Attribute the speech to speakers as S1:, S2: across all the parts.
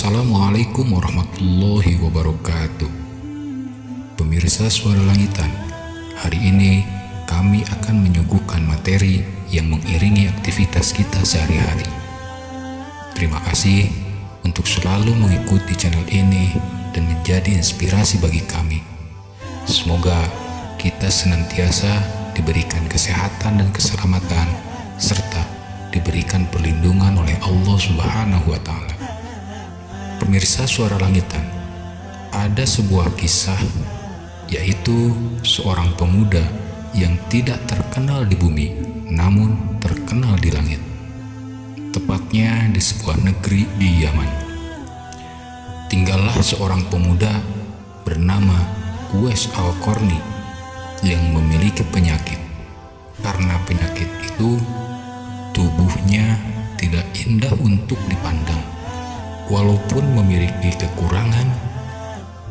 S1: Assalamualaikum warahmatullahi wabarakatuh. Pemirsa Suara Langitan, hari ini kami akan menyuguhkan materi yang mengiringi aktivitas kita sehari-hari. Terima kasih untuk selalu mengikuti channel ini dan menjadi inspirasi bagi kami. Semoga kita senantiasa diberikan kesehatan dan keselamatan serta diberikan perlindungan oleh Allah Subhanahu wa Ta'ala. Pemirsa Suara Langitan, ada sebuah kisah, yaitu seorang pemuda yang tidak terkenal di bumi, namun terkenal di langit. Tepatnya di sebuah negeri di Yaman. Tinggallah seorang pemuda bernama Uwais Al-Qarni yang memiliki penyakit. Karena penyakit itu, tubuhnya tidak indah untuk dipandang. Walaupun memiliki kekurangan,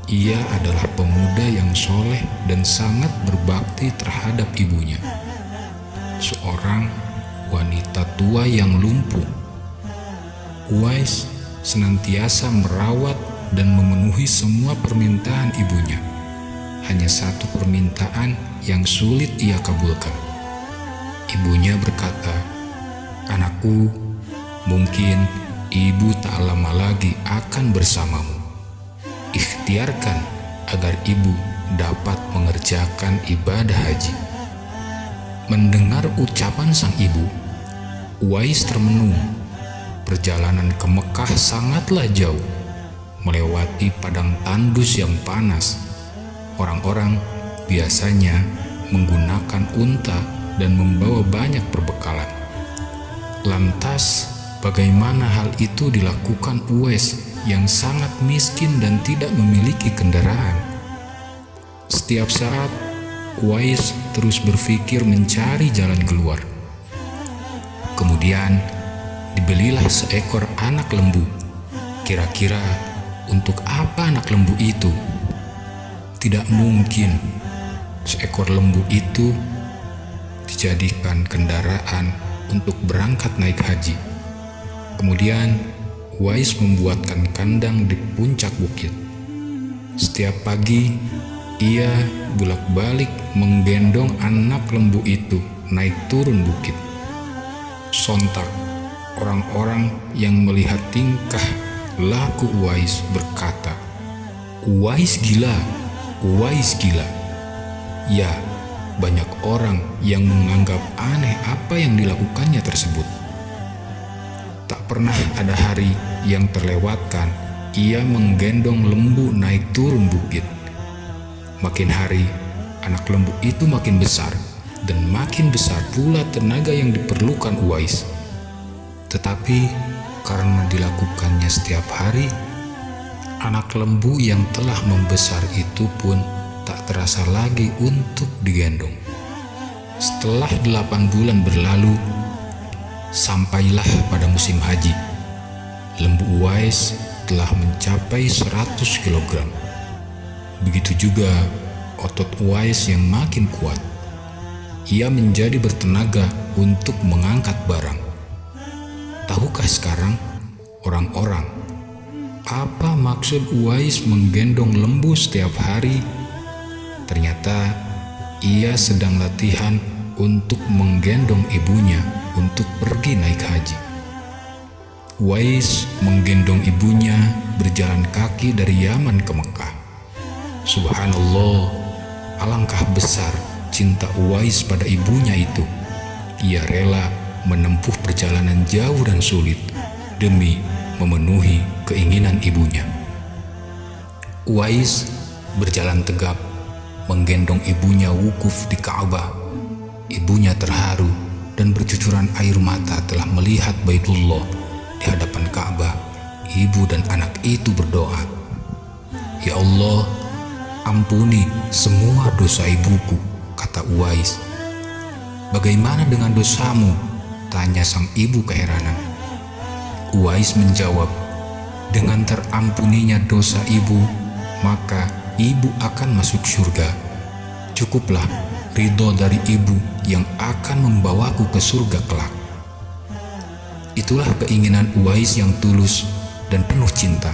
S1: ia adalah pemuda yang soleh dan sangat berbakti terhadap ibunya, seorang wanita tua yang lumpuh. Uwais senantiasa merawat dan memenuhi semua permintaan ibunya. Hanya satu permintaan yang sulit ia kabulkan. Ibunya berkata, "Anakku, mungkin ibu tak lama lagi akan bersamamu. Ikhtiarkan agar ibu dapat mengerjakan ibadah haji." Mendengar ucapan sang ibu, Uwais termenung. Perjalanan ke Mekah sangatlah jauh, melewati padang tandus yang panas. Orang-orang biasanya menggunakan unta dan membawa banyak perbekalan. Lantas, bagaimana hal itu dilakukan Uwais yang sangat miskin dan tidak memiliki kendaraan? Setiap saat, Uwais terus berpikir mencari jalan keluar. Kemudian, dibelilah seekor anak lembu. Kira-kira untuk apa anak lembu itu? Tidak mungkin seekor lembu itu dijadikan kendaraan untuk berangkat naik haji. Kemudian, Uwais membuatkan kandang di puncak bukit. Setiap pagi, ia bolak-balik menggendong anak lembu itu naik turun bukit. Sontak, orang-orang yang melihat tingkah laku Uwais berkata, "Uwais gila, Uwais gila." Ya, banyak orang yang menganggap aneh apa yang dilakukannya tersebut. Tak pernah ada hari yang terlewatkan ia menggendong lembu naik turun bukit. Makin hari, anak lembu itu makin besar, dan makin besar pula tenaga yang diperlukan Uwais. Tetapi karena dilakukannya setiap hari, anak lembu yang telah membesar itu pun tak terasa lagi untuk digendong. Setelah 8 bulan berlalu, sampailah pada musim haji. Lembu Uwais telah mencapai 100 kg. Begitu juga otot Uwais yang makin kuat. Ia menjadi bertenaga untuk mengangkat barang. Tahukah sekarang orang-orang apa maksud Uwais menggendong lembu setiap hari? Ternyata ia sedang latihan untuk menggendong ibunya untuk pergi naik haji. Uwais menggendong ibunya berjalan kaki dari Yaman ke Mekah. Subhanallah, alangkah besar cinta Uwais pada ibunya itu. Ia rela menempuh perjalanan jauh dan sulit demi memenuhi keinginan ibunya. Uwais berjalan tegap, menggendong ibunya wukuf di Ka'bah. Ibunya terharu dan bercucuran air mata telah melihat Baitullah. Di hadapan Ka'bah, ibu dan anak itu berdoa, "Ya Allah, ampuni semua dosa ibuku," kata Uwais. "Bagaimana dengan dosamu?" tanya sang ibu keheranan. Uwais menjawab, "Dengan terampuninya dosa ibu, maka ibu akan masuk surga. Cukuplah ridho dari ibu yang akan membawaku ke surga kelak." Itulah keinginan Uwais yang tulus dan penuh cinta.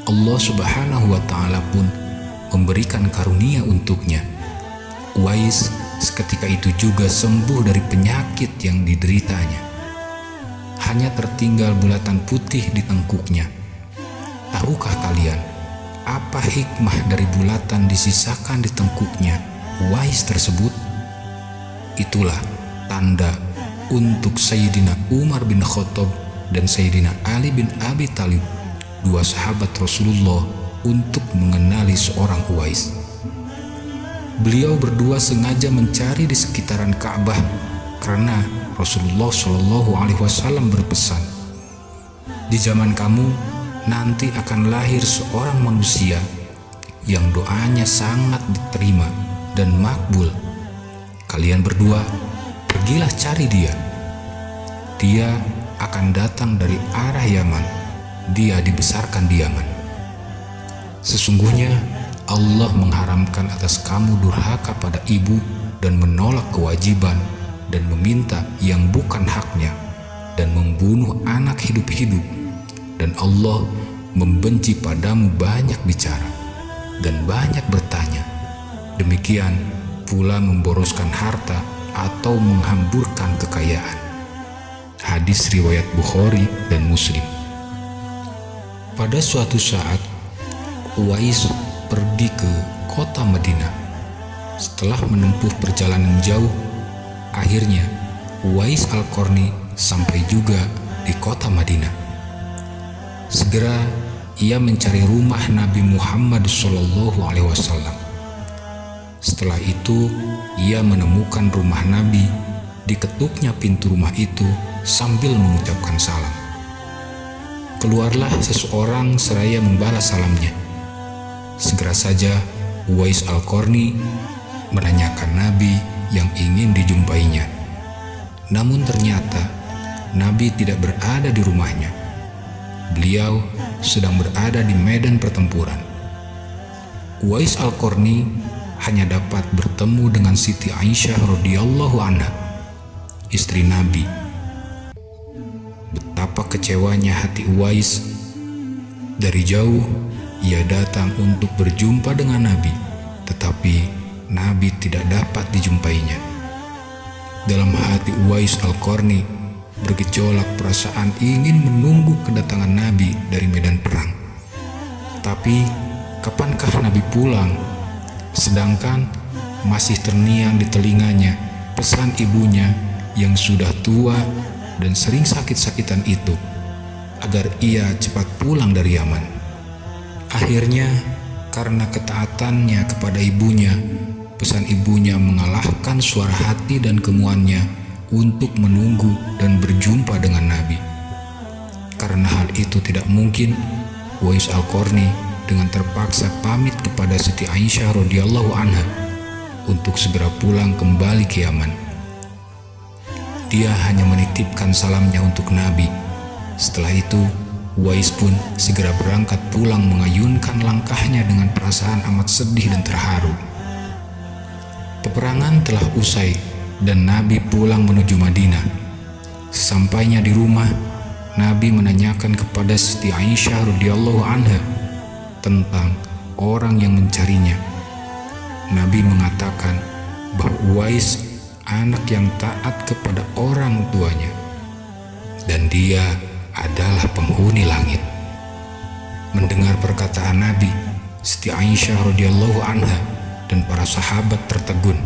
S1: Allah Subhanahu wa Ta'ala pun memberikan karunia untuknya. Uwais seketika itu juga sembuh dari penyakit yang dideritanya. Hanya tertinggal bulatan putih di tengkuknya. Tahukah kalian apa hikmah dari bulatan disisakan di tengkuknya Uwais tersebut? Itulah tanda untuk Sayyidina Umar bin Khattab dan Sayyidina Ali bin Abi Thalib, dua sahabat Rasulullah, untuk mengenali seorang Uwais. Beliau berdua sengaja mencari di sekitaran Ka'bah karena Rasulullah Shallallahu Alaihi Wasallam berpesan, di zaman kamu nanti akan lahir seorang manusia yang doanya sangat diterima dan makbul. Kalian berdua pergilah cari dia. Dia akan datang dari arah Yaman. Dia dibesarkan di Yaman. Sesungguhnya Allah mengharamkan atas kamu durhaka pada ibu dan menolak kewajiban dan meminta yang bukan haknya dan membunuh anak hidup-hidup, dan Allah membenci padamu banyak bicara dan banyak bertanya, demikian pula memboroskan harta atau menghamburkan kekayaan. Hadis riwayat Bukhari dan Muslim. Pada suatu saat Uwais pergi ke kota Madinah. Setelah menempuh perjalanan jauh, akhirnya Uwais Al-Qarni sampai juga di kota Madinah. Segera ia mencari rumah Nabi Muhammad SAW. Setelah itu ia menemukan rumah Nabi. Diketuknya pintu rumah itu sambil mengucapkan salam. Keluarlah seseorang seraya membalas salamnya. Segera saja Uwais Al-Qarni menanyakan Nabi yang ingin dijumpainya. Namun ternyata Nabi tidak berada di rumahnya. Beliau sedang berada di medan pertempuran. Uwais Al-Qarni hanya dapat bertemu dengan Siti Aisyah radhiyallahu anha, istri Nabi. Betapa kecewanya hati Uwais. Dari jauh ia datang untuk berjumpa dengan Nabi, tetapi Nabi tidak dapat dijumpainya. Dalam hati Uwais Al-Qarni bergejolak perasaan ingin menunggu kedatangan Nabi dari medan perang. Tapi kapankah Nabi pulang? Sedangkan masih terngiang di telinganya pesan ibunya yang sudah tua dan sering sakit-sakitan itu agar ia cepat pulang dari Yaman. Akhirnya, karena ketaatannya kepada ibunya, pesan ibunya mengalahkan suara hati dan kemuannya untuk menunggu dan berjumpa dengan Nabi. Karena hal itu tidak mungkin, Uwais Al-Qarni dengan terpaksa pamit kepada Siti Aisyah radhiyallahu anha untuk segera pulang kembali ke Yaman. Dia hanya menitipkan salamnya untuk Nabi. Setelah itu, Uwais pun segera berangkat pulang mengayunkan langkahnya dengan perasaan amat sedih dan terharu. Peperangan telah usai dan Nabi pulang menuju Madinah. Sesampainya di rumah, Nabi menanyakan kepada Siti Aisyah radhiyallahu anha tentang orang yang mencarinya. Nabi mengatakan bahwa Uwais anak yang taat kepada orang tuanya dan dia adalah penghuni langit. Mendengar perkataan Nabi, Siti Aisyah radhiyallahu anha dan para sahabat tertegun.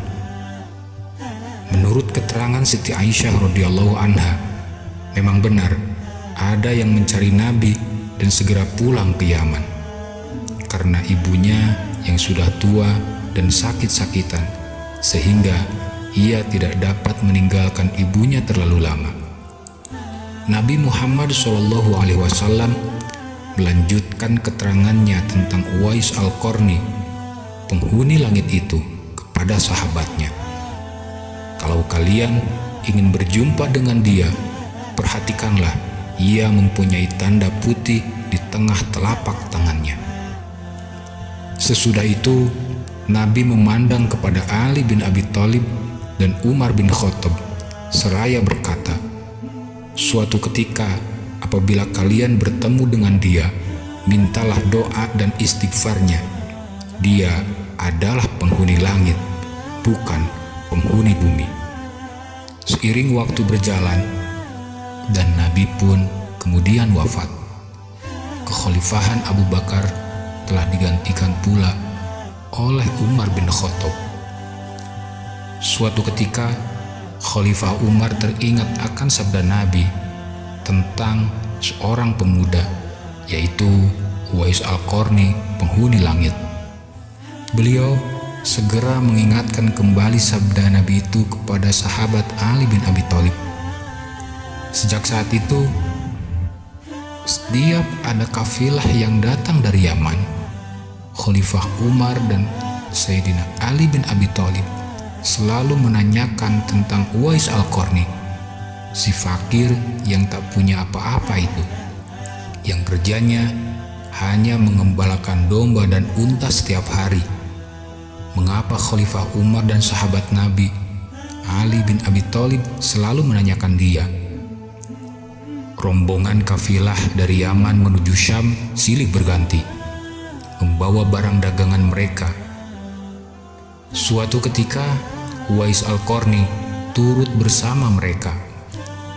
S1: Menurut keterangan Siti Aisyah radhiyallahu anha, memang benar ada yang mencari Nabi dan segera pulang ke Yaman karena ibunya yang sudah tua dan sakit-sakitan, sehingga ia tidak dapat meninggalkan ibunya terlalu lama. Nabi Muhammad SAW melanjutkan keterangannya tentang Uwais Al-Qarni, penghuni langit itu, kepada sahabatnya. Kalau kalian ingin berjumpa dengan dia, perhatikanlah ia mempunyai tanda putih di tengah telapak tangannya. Sesudah itu, Nabi memandang kepada Ali bin Abi Thalib dan Umar bin Khattab seraya berkata, suatu ketika apabila kalian bertemu dengan dia, mintalah doa dan istighfarnya. Dia adalah penghuni langit, bukan penghuni bumi. Seiring waktu berjalan, dan Nabi pun kemudian wafat, kekhalifahan Abu Bakar telah digantikan pula oleh Umar bin Khattab. Suatu ketika, Khalifah Umar teringat akan sabda Nabi tentang seorang pemuda, yaitu Uwais Al-Qarni, penghuni langit. Beliau segera mengingatkan kembali sabda Nabi itu kepada sahabat Ali bin Abi Thalib. Sejak saat itu, setiap ada kafilah yang datang dari Yaman, Khalifah Umar dan Sayyidina Ali bin Abi Thalib selalu menanyakan tentang Uwais Al-Qarni, si fakir yang tak punya apa-apa itu, yang kerjanya hanya mengembalakan domba dan unta setiap hari. Mengapa Khalifah Umar dan sahabat Nabi Ali bin Abi Thalib selalu menanyakan dia? Rombongan kafilah dari Yaman menuju Syam silih berganti, membawa barang dagangan mereka. Suatu ketika, Uwais Al-Qarni turut bersama mereka.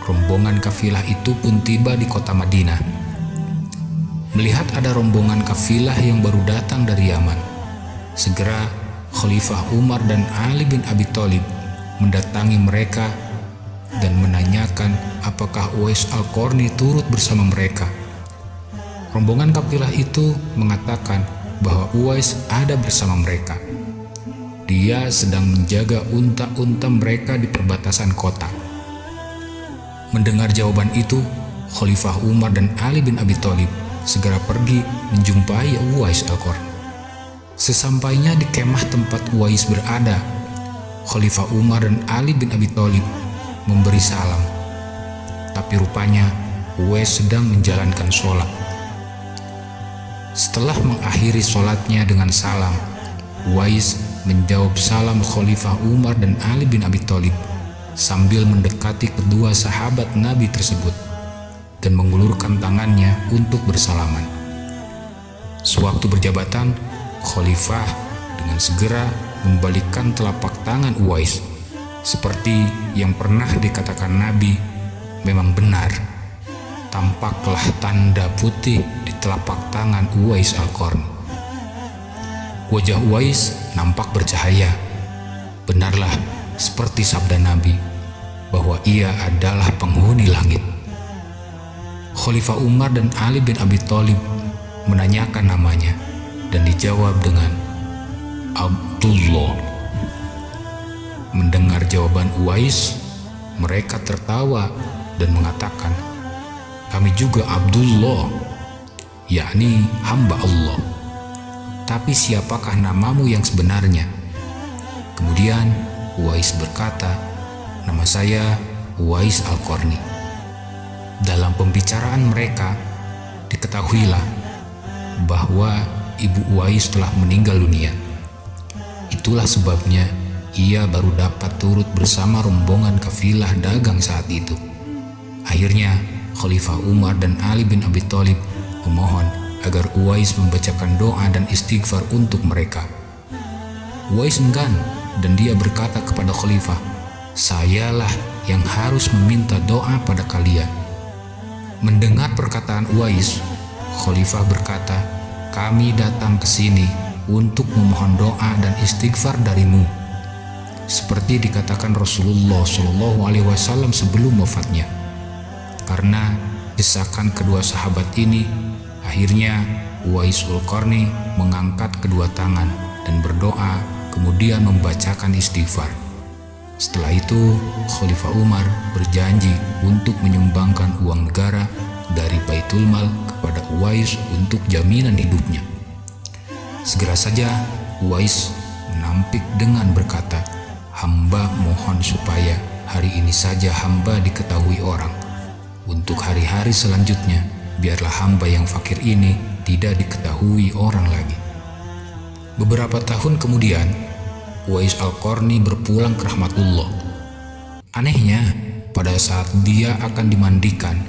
S1: Rombongan kafilah itu pun tiba di kota Madinah. Melihat ada rombongan kafilah yang baru datang dari Yaman, segera Khalifah Umar dan Ali bin Abi Thalib mendatangi mereka dan menanyakan apakah Uwais Al-Qarni turut bersama mereka. Rombongan kafilah itu mengatakan bahwa Uwais ada bersama mereka. Dia sedang menjaga unta-unta mereka di perbatasan kota. Mendengar jawaban itu, Khalifah Umar dan Ali bin Abi Thalib segera pergi menjumpai Uwais Al-Qarni. Sesampainya di kemah tempat Uwais berada, Khalifah Umar dan Ali bin Abi Thalib memberi salam. Tapi rupanya Uwais sedang menjalankan sholat. Setelah mengakhiri sholatnya dengan salam, Uwais menjawab salam Khalifah Umar dan Ali bin Abi Thalib sambil mendekati kedua sahabat Nabi tersebut dan mengulurkan tangannya untuk bersalaman. Sewaktu berjabatan, Khalifah dengan segera membalikkan telapak tangan Uwais. Seperti yang pernah dikatakan Nabi, memang benar, tampaklah tanda putih di telapak tangan Uwais Al-Qarni. Wajah Uwais nampak bercahaya. Benarlah seperti sabda Nabi bahwa ia adalah penghuni langit. Khalifah Umar dan Ali bin Abi Thalib menanyakan namanya dan dijawab dengan Abdullah. Mendengar jawaban Uwais, mereka tertawa dan mengatakan, "Kami juga Abdullah, yakni hamba Allah. Tapi siapakah namamu yang sebenarnya?" Kemudian Uwais berkata, "Nama saya Uwais Al-Qarni." Dalam pembicaraan mereka, diketahuilah bahwa ibu Uwais telah meninggal dunia. Itulah sebabnya ia baru dapat turut bersama rombongan kafilah dagang saat itu. Akhirnya Khalifah Umar dan Ali bin Abi Thalib memohon agar Uwais membacakan doa dan istighfar untuk mereka. Uwais enggan dan dia berkata kepada Khalifah, "Sayalah yang harus meminta doa pada kalian." Mendengar perkataan Uwais, Khalifah berkata, "Kami datang ke sini untuk memohon doa dan istighfar darimu, seperti dikatakan Rasulullah SAW sebelum wafatnya." Karena desakan kedua sahabat ini, akhirnya Uwais Al-Qarni mengangkat kedua tangan dan berdoa, kemudian membacakan istighfar. Setelah itu, Khalifah Umar berjanji untuk menyumbangkan uang negara dari Baitul Mal kepada Uwais untuk jaminan hidupnya. Segera saja Uwais menampik dengan berkata, "Hamba mohon supaya hari ini saja hamba diketahui orang. Untuk hari-hari selanjutnya, biarlah hamba yang fakir ini tidak diketahui orang lagi." Beberapa tahun kemudian, Uwais Al-Qarni berpulang ke rahmatullah. Anehnya, pada saat dia akan dimandikan,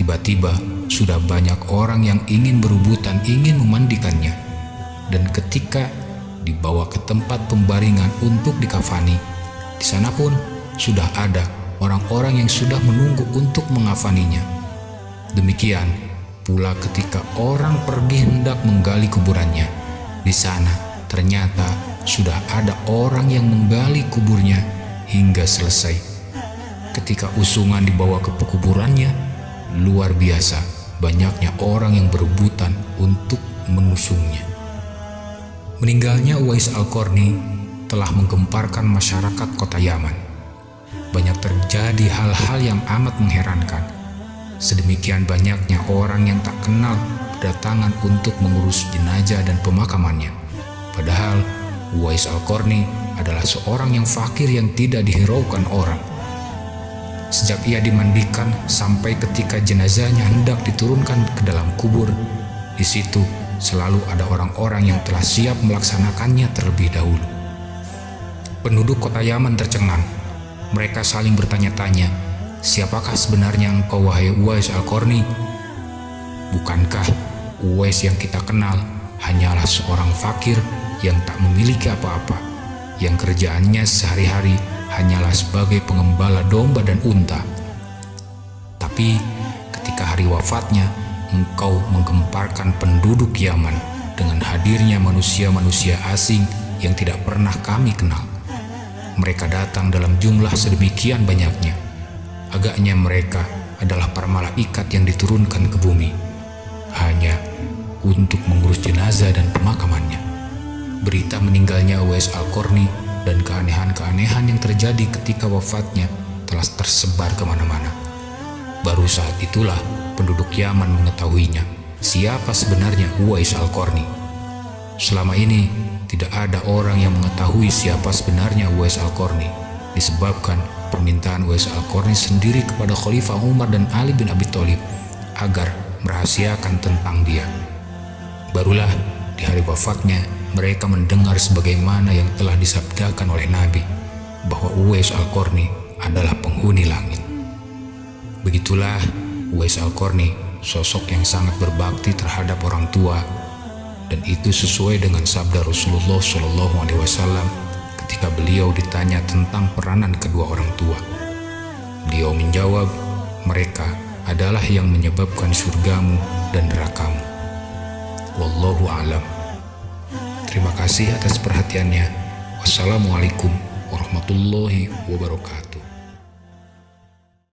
S1: Tiba-tiba sudah banyak orang yang ingin berebutan, ingin memandikannya. Dan ketika dibawa ke tempat pembaringan untuk dikafani, di sana pun sudah ada orang-orang yang sudah menunggu untuk mengafaninya. Demikian pula ketika orang pergi hendak menggali kuburannya, di sana ternyata sudah ada orang yang menggali kuburnya hingga selesai. Ketika usungan dibawa ke pekuburannya, luar biasa banyaknya orang yang berebutan untuk menusungnya. Meninggalnya Uwais Al-Qarni telah menggemparkan masyarakat kota Yaman. Banyak terjadi hal-hal yang amat mengherankan. Sedemikian banyaknya orang yang tak kenal berdatangan untuk mengurus jenazah dan pemakamannya. Padahal Uwais Al-Qarni adalah seorang yang fakir yang tidak dihiraukan orang. Sejak ia dimandikan sampai ketika jenazahnya hendak diturunkan ke dalam kubur, di situ selalu ada orang-orang yang telah siap melaksanakannya terlebih dahulu. Penduduk kota Yaman tercengang. Mereka saling bertanya-tanya, siapakah sebenarnya engkau, wahai Uwais Al-Qarni? Bukankah Uwais yang kita kenal hanyalah seorang fakir yang tak memiliki apa-apa, yang kerjaannya sehari-hari hanyalah sebagai pengembala domba dan unta? Tapi ketika hari wafatnya, engkau menggemparkan penduduk Yaman dengan hadirnya manusia-manusia asing yang tidak pernah kami kenal. Mereka datang dalam jumlah sedemikian banyaknya. Agaknya mereka adalah para malaikat yang diturunkan ke bumi hanya untuk mengurus jenazah dan pemakamannya. Berita meninggalnya Uwais Al-Qarni dan keanehan-keanehan yang terjadi ketika wafatnya telah tersebar kemana-mana. Baru saat itulah penduduk Yaman mengetahuinya siapa sebenarnya Uwais Al-Qarni. Selama ini tidak ada orang yang mengetahui siapa sebenarnya Uwais Al-Qarni, disebabkan permintaan Uwais Al-Qarni sendiri kepada Khalifah Umar dan Ali bin Abi Thalib agar merahasiakan tentang dia. Barulah di hari wafatnya mereka mendengar sebagaimana yang telah disabdakan oleh Nabi bahwa Uwais Al-Qarni adalah penghuni langit. Begitulah Uwais Al-Qarni, sosok yang sangat berbakti terhadap orang tua, dan itu sesuai dengan sabda Rasulullah SAW ketika beliau ditanya tentang peranan kedua orang tua. Beliau menjawab, mereka adalah yang menyebabkan surgamu dan nerakamu. Wallahu a'lam. Terima kasih atas perhatiannya. Wassalamualaikum warahmatullahi wabarakatuh.